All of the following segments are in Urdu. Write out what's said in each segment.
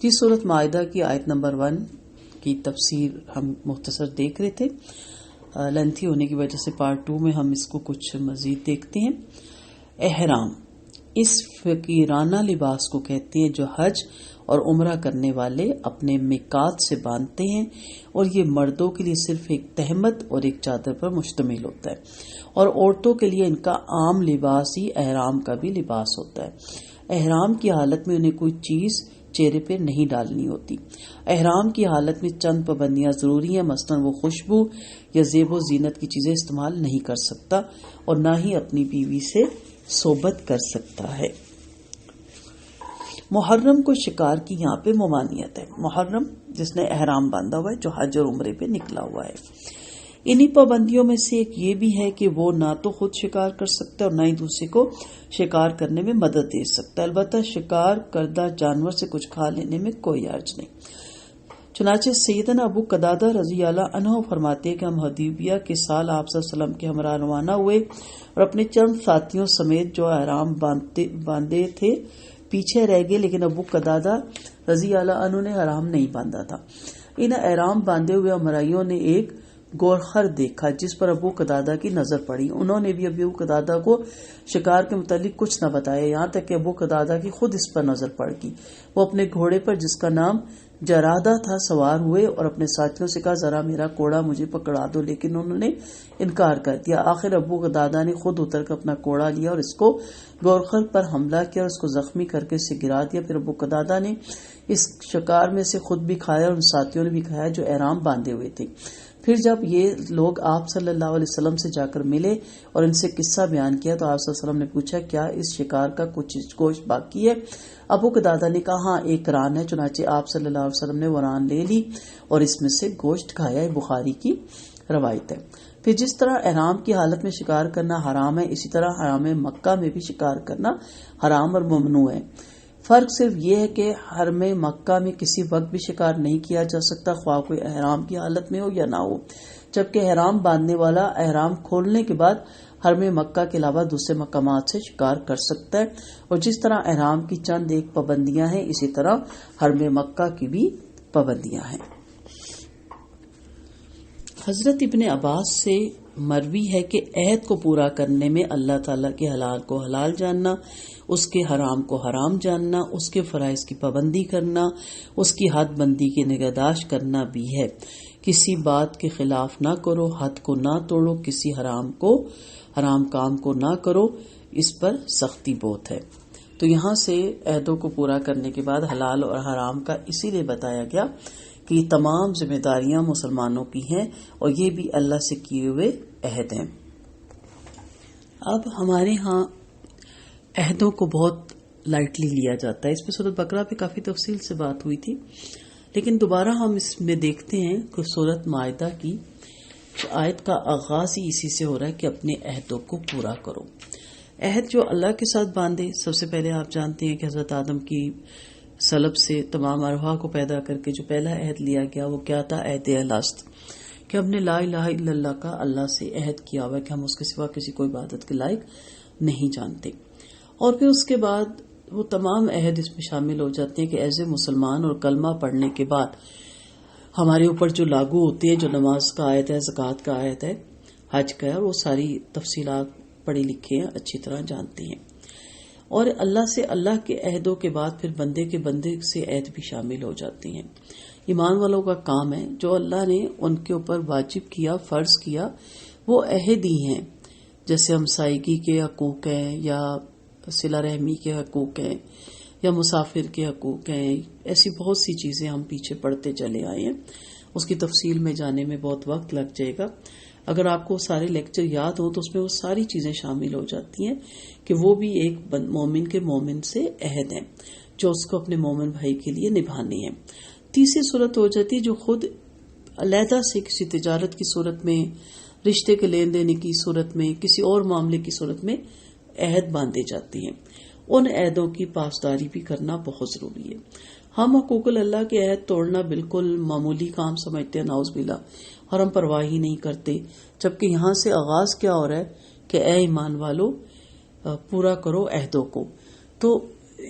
جی، سورۃ مائدہ کی آیت نمبر 1 کی تفسیر ہم مختصر دیکھ رہے تھے. لینتھی ہونے کی وجہ سے پارٹ 2 میں ہم اس کو کچھ مزید دیکھتے ہیں. احرام اس فقیرانہ لباس کو کہتے ہیں جو حج اور عمرہ کرنے والے اپنے میقات سے باندھتے ہیں، اور یہ مردوں کے لیے صرف ایک تہمت اور ایک چادر پر مشتمل ہوتا ہے، اور عورتوں کے لیے ان کا عام لباس ہی احرام کا بھی لباس ہوتا ہے. احرام کی حالت میں انہیں کوئی چیز چہرے پہ نہیں ڈالنی ہوتی. احرام کی حالت میں چند پابندیاں ضروری ہیں، مثلاً وہ خوشبو یا زیب و زینت کی چیزیں استعمال نہیں کر سکتا اور نہ ہی اپنی بیوی سے صحبت کر سکتا ہے. محرم کو شکار کی یہاں پہ ممانعت ہے. محرم جس نے احرام باندھا ہوا ہے، جو حج اور عمرے پہ نکلا ہوا ہے. انہی پابندیوں میں سے ایک یہ بھی ہے کہ وہ نہ تو خود شکار کر سکتا اور نہ ہی دوسرے کو شکار کرنے میں مدد دے سکتا. البتہ شکار کردہ جانور سے کچھ کھا لینے میں کوئی حرج نہیں. چنانچہ سیدنا ابو قتادہ رضی اللہ عنہ فرماتے ہیں کہ ہم حدیبیہ کے سال آپ صلی اللہ علیہ وسلم کے ہمراہ روانہ ہوئے اور اپنے چند ساتھیوں سمیت جو احرام باندھے تھے پیچھے رہ گئے، لیکن ابو قتادہ رضی اللہ عنہ نے احرام نہیں باندھا تھا. ان احرام باندھے ہوئے ہمراہیوں نے ایک گورخر دیکھا جس پر ابو قتادہ کی نظر پڑی. انہوں نے بھی ابو قتادہ کو شکار کے متعلق کچھ نہ بتایا، یہاں تک کہ ابو قتادہ کی خود اس پر نظر پڑ گئی. وہ اپنے گھوڑے پر جس کا نام جرادہ تھا سوار ہوئے اور اپنے ساتھیوں سے کہا ذرا میرا کوڑا مجھے پکڑا دو، لیکن انہوں نے انکار کر دیا. آخر ابو قتادہ نے خود اتر کر اپنا کوڑا لیا اور اس کو گورخر پر حملہ کیا اور اس کو زخمی کر کے اسے گرا دیا. پھر ابو قتادہ نے اس شکار میں سے خود بھی کھایا اور ان ساتھیوں نے بھی کھایا جو احرام باندھے ہوئے تھے. پھر جب یہ لوگ آپ صلی اللہ علیہ وسلم سے جا کر ملے اور ان سے قصہ بیان کیا تو آپ صلی اللہ علیہ وسلم نے پوچھا کیا اس شکار کا کچھ گوشت باقی ہے؟ ابو قتادہ نے کہا ہاں ایک ران ہے. چنانچہ آپ صلی اللہ علیہ وسلم نے وہ ران لے لی اور اس میں سے گوشت کھایا. بخاری کی روایت ہے. پھر جس طرح احرام کی حالت میں شکار کرنا حرام ہے، اسی طرح حرام مکہ میں بھی شکار کرنا حرام اور ممنوع ہے. فرق صرف یہ ہے کہ حرم مکہ میں کسی وقت بھی شکار نہیں کیا جا سکتا، خواہ کوئی احرام کی حالت میں ہو یا نہ ہو، جبکہ احرام باندھنے والا احرام کھولنے کے بعد حرم مکہ کے علاوہ دوسرے مقامات سے شکار کر سکتا ہے. اور جس طرح احرام کی چند ایک پابندیاں ہیں، اسی طرح حرم مکہ کی بھی پابندیاں ہیں. حضرت ابن عباس سے مروی ہے کہ عہد کو پورا کرنے میں اللہ تعالیٰ کے حلال کو حلال جاننا، اس کے حرام کو حرام جاننا، اس کے فرائض کی پابندی کرنا، اس کی حد بندی کی نگہداشت کرنا بھی ہے. کسی بات کے خلاف نہ کرو، حد کو نہ توڑو، کسی حرام کام کو نہ کرو، اس پر سختی بہت ہے. تو یہاں سے عہدوں کو پورا کرنے کے بعد حلال اور حرام کا اسی لیے بتایا گیا کہ یہ تمام ذمہ داریاں مسلمانوں کی ہیں اور یہ بھی اللہ سے کیے ہوئے عہد ہیں. اب ہمارے ہاں عہدوں کو بہت لائٹلی لیا جاتا ہے. اس پہ سورۃ بقرہ پہ کافی تفصیل سے بات ہوئی تھی، لیکن دوبارہ ہم اس میں دیکھتے ہیں کہ سورۃ مائدہ کی آیت کا آغاز ہی اسی سے ہو رہا ہے کہ اپنے عہدوں کو پورا کرو. عہد جو اللہ کے ساتھ باندھے، سب سے پہلے آپ جانتے ہیں کہ حضرت آدم کی سلب سے تمام ارواح کو پیدا کر کے جو پہلا عہد لیا گیا وہ کیا تھا؟ عہد الست، کہ ہم نے لا الہ الا اللہ کا اللہ سے عہد کیا ہوا ہے کہ ہم اس کے سوا کسی کو عبادت کے لائق نہیں جانتے. اور پھر اس کے بعد وہ تمام عہد اس میں شامل ہو جاتے ہیں کہ ایز اے مسلمان اور کلمہ پڑھنے کے بعد ہمارے اوپر جو لاگو ہوتے ہیں، جو نماز کا عہد ہے، زکوٰۃ کا عہد ہے، حج کا ہے، اور وہ ساری تفصیلات پڑھی لکھے ہیں، اچھی طرح جانتے ہیں. اور اللہ سے اللہ کے عہدوں کے بعد پھر بندے کے بندے سے عہد بھی شامل ہو جاتے ہیں. ایمان والوں کا کام ہے جو اللہ نے ان کے اوپر واجب کیا، فرض کیا، وہ عہد ہی ہیں، جیسے ہمسائیگی کے حقوق ہیں یا صلہ رحمی کے حقوق ہیں یا مسافر کے حقوق ہیں. ایسی بہت سی چیزیں ہم پیچھے پڑھتے چلے آئے ہیں، اس کی تفصیل میں جانے میں بہت وقت لگ جائے گا. اگر آپ کو سارے لیکچر یاد ہو تو اس میں وہ ساری چیزیں شامل ہو جاتی ہیں کہ وہ بھی ایک مومن کے مومن سے عہد ہیں جو اس کو اپنے مومن بھائی کے لیے نبھانے ہیں. تیسری صورت ہو جاتی ہے جو خود علیحدہ سے کسی تجارت کی صورت میں، رشتے کے لین دین کی صورت میں، کسی اور معاملے کی صورت میں عہد باندھے جاتے ہیں. ان عہدوں کی پاسداری بھی کرنا بہت ضروری ہے. ہم حقوق اللہ کے عہد توڑنا بالکل معمولی کام سمجھتے ہیں، نعوذ باللہ، اور ہم پرواہ ہی نہیں کرتے، جبکہ یہاں سے آغاز کیا ہو رہا ہے کہ اے ایمان والو پورا کرو عہدوں کو. تو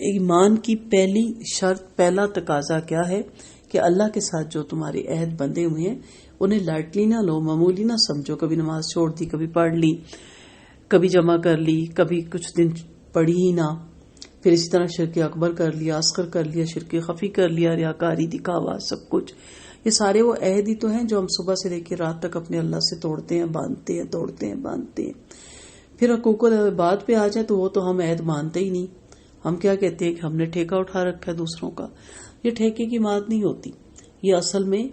ایمان کی پہلی شرط، پہلا تقاضا کیا ہے کہ اللہ کے ساتھ جو تمہارے عہد بندے ہوئے ہیں انہیں لائٹلی نہ لو، معمولی نہ سمجھو. کبھی نماز چھوڑ دی، کبھی پڑھ لی، کبھی جمع کر لی، کبھی کچھ دن پڑھی ہی نہ، پھر اسی طرح شرک اکبر کر لیا، اصغر کر لیا، شرک خفی کر لیا، ریاکاری، دکھاوا، سب کچھ. یہ سارے وہ عہد ہی تو ہیں جو ہم صبح سے لے کے رات تک اپنے اللہ سے توڑتے ہیں، باندھتے ہیں، توڑتے ہیں، باندھتے ہیں. پھر حقوق العباد پہ آ جائے تو وہ تو ہم عہد مانتے ہی نہیں. ہم کیا کہتے ہیں کہ ہم نے ٹھیکہ اٹھا رکھا ہے دوسروں کا. یہ ٹھیکے کی بات نہیں ہوتی، یہ اصل میں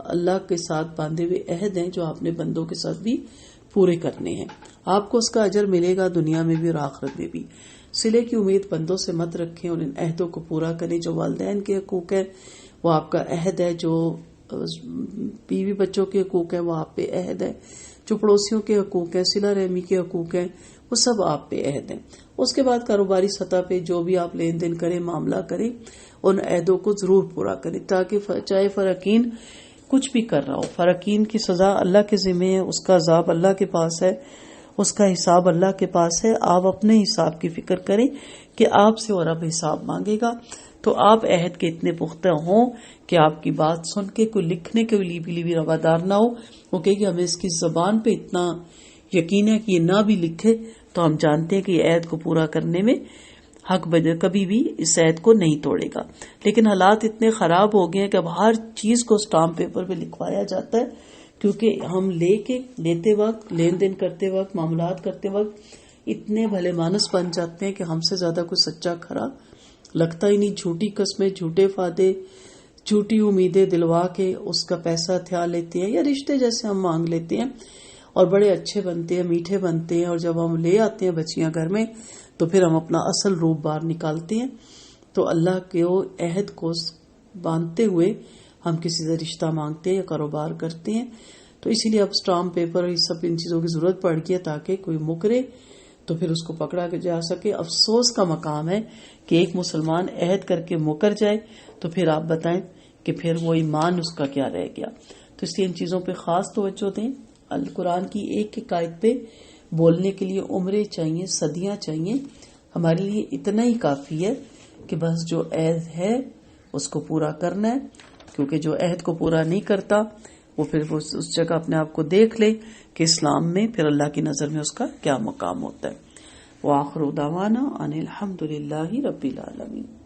اللہ کے ساتھ باندھے ہوئے عہد ہیں جو آپ نے بندوں کے ساتھ بھی پورے کرنے ہیں. آپ کو اس کا اجر ملے گا دنیا میں بھی اور آخرت میں بھی. صلے کی امید بندوں سے مت رکھیں اور ان عہدوں کو پورا کریں. جو والدین کے حقوق ہیں وہ آپ کا عہد ہے، جو بیوی بچوں کے حقوق ہیں وہ آپ پہ عہد ہے، جو پڑوسیوں کے حقوق ہیں، صلہ رحمی کے حقوق ہیں، وہ سب آپ پہ عہد ہیں. اس کے بعد کاروباری سطح پہ جو بھی آپ لین دین کریں، معاملہ کریں، ان عہدوں کو ضرور پورا کریں، تاکہ چاہے فراقین کچھ بھی کر رہا ہو، فراقین کی سزا اللہ کے ذمہ ہے، اس کا عذاب اللہ کے پاس ہے، اس کا حساب اللہ کے پاس ہے. آپ اپنے حساب کی فکر کریں کہ آپ سے اور اب حساب مانگے گا. تو آپ عہد کے اتنے پختہ ہوں کہ آپ کی بات سن کے کوئی لکھنے کے لیے بھی روادار نہ ہو. وہ کہے کہ ہمیں اس کی زبان پہ اتنا یقین ہے کہ یہ نہ بھی لکھے تو ہم جانتے ہیں کہ یہ عہد کو پورا کرنے میں حق بجے کبھی بھی اس عہد کو نہیں توڑے گا. لیکن حالات اتنے خراب ہو گئے ہیں کہ اب ہر چیز کو اسٹامپ پیپر پہ لکھوایا جاتا ہے، کیونکہ ہم لیتے وقت، لین دین کرتے وقت، معاملات کرتے وقت اتنے بھلے مانس بن جاتے ہیں کہ ہم سے زیادہ کوئی سچا کھرا لگتا ہی نہیں. جھوٹی قسمیں، جھوٹے وعدے، جھوٹی امیدیں دلوا کے اس کا پیسہ ہتھیا لیتے ہیں، یا رشتے جیسے ہم مانگ لیتے ہیں اور بڑے اچھے بنتے ہیں، میٹھے بنتے ہیں، اور جب ہم لے آتے ہیں بچیاں گھر میں تو پھر ہم اپنا اصل روپ باہر نکالتے ہیں. تو اللہ کے عہد کو باندھتے ہوئے ہم کسی سے رشتہ مانگتے ہیں یا کاروبار کرتے ہیں. تو اسی لیے اب اسٹامپ پیپر اور سب ان چیزوں کی ضرورت پڑ گئی ہے تاکہ کوئی مکرے تو پھر اس کو پکڑا جا سکے. افسوس کا مقام ہے کہ ایک مسلمان عہد کر کے مکر جائے تو پھر آپ بتائیں کہ پھر وہ ایمان اس کا کیا رہ گیا. تو اس لیے ان چیزوں پہ خاص توجہ دیں. القرآن کی ایک ایک آیت پہ بولنے کے لیے عمریں چاہیے، صدیاں چاہیے. ہمارے لیے اتنا ہی کافی ہے کہ بس جو عہد ہے اس کو پورا کرنا ہے، کیونکہ جو عہد کو پورا نہیں کرتا وہ پھر اس جگہ اپنے آپ کو دیکھ لے کہ اسلام میں پھر اللہ کی نظر میں اس کا کیا مقام ہوتا ہے. وآخر دعوانا ان الحمد للہ رب العالمین.